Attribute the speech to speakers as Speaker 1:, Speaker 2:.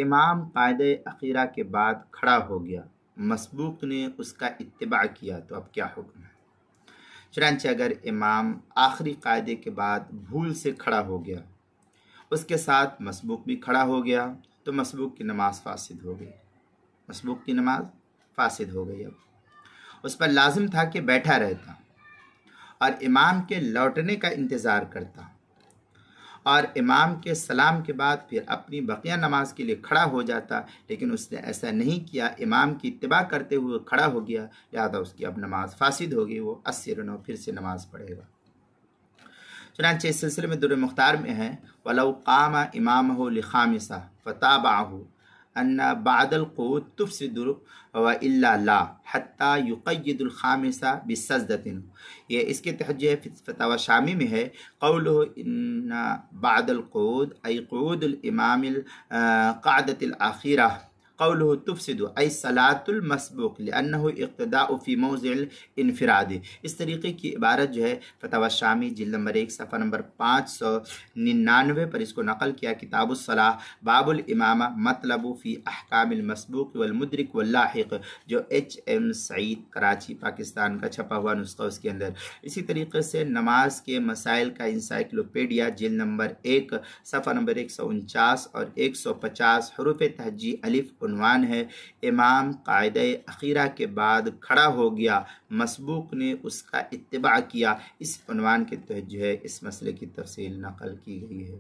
Speaker 1: امام قاعدہ اخیرہ کے بعد کھڑا ہو گیا، مسبوق نے اس کا اتباع کیا، تو اب کیا حکم ہے؟ چنانچہ اگر امام آخری قاعدے کے بعد بھول سے کھڑا ہو گیا، اس کے ساتھ مسبوق بھی کھڑا ہو گیا، تو مسبوق کی نماز فاسد ہو گئی، مسبوق کی نماز فاسد ہو گئی۔ اب اس پر لازم تھا کہ بیٹھا رہتا اور امام کے لوٹنے کا انتظار کرتا، اور امام کے سلام کے بعد پھر اپنی بقیہ نماز کے لیے کھڑا ہو جاتا، لیکن اس نے ایسا نہیں کیا، امام کی اتباع کرتے ہوئے کھڑا ہو گیا، لہذا اس کی اب نماز فاسد ہوگی، وہ 80 رنوں پھر سے نماز پڑھے گا۔ چنانچہ اس سلسلے میں در مختار میں ہے وَلَوْ قَامَ إِمَامَهُ لِخَامِسَةٍ فَتَابَعَهُ أَنَّ بَعْدَ الْقُعُودِ تُفْسِدُ وَإِلَّا لَا حَتَّى يُقَيِّدُ الْخَامِسَةَ بِالسَّجْدَةٍ۔ یہ اس کے تحت جو ہے فتاوی شامی میں ہے قَوْلُهُ إِنَّ بَعْدَ الْقُعُودِ أي قعود الإمام القعدة الأخيرة قوله تفسد أي صلاة المسبوق لأنه اقتداء في موضع الانفراد۔ اس طریقے کی عبارت جو ہے فتاوی شامی جلد نمبر 1 صفحہ نمبر 599 پر اس کو نقل کیا، کتاب الصلاۃ باب الامامہ مطلب فی احکام المسبوق والمدرک واللاحق، جو HM سعید کراچی پاکستان کا چھپا ہوا نسخہ اس کے اندر۔ اسی طریقے سے نماز کے مسائل کا انسائکلوپیڈیا جلد نمبر 1 صفحہ نمبر 149 اور 150، حروف تہجی الف، عنوان ہے امام قاعدہ اخیرہ کے بعد کھڑا ہو گیا، مسبوق نے اس کا اتباع کیا، اس عنوان کے تحت جو ہے اس مسئلے کی تفصیل نقل کی گئی ہے۔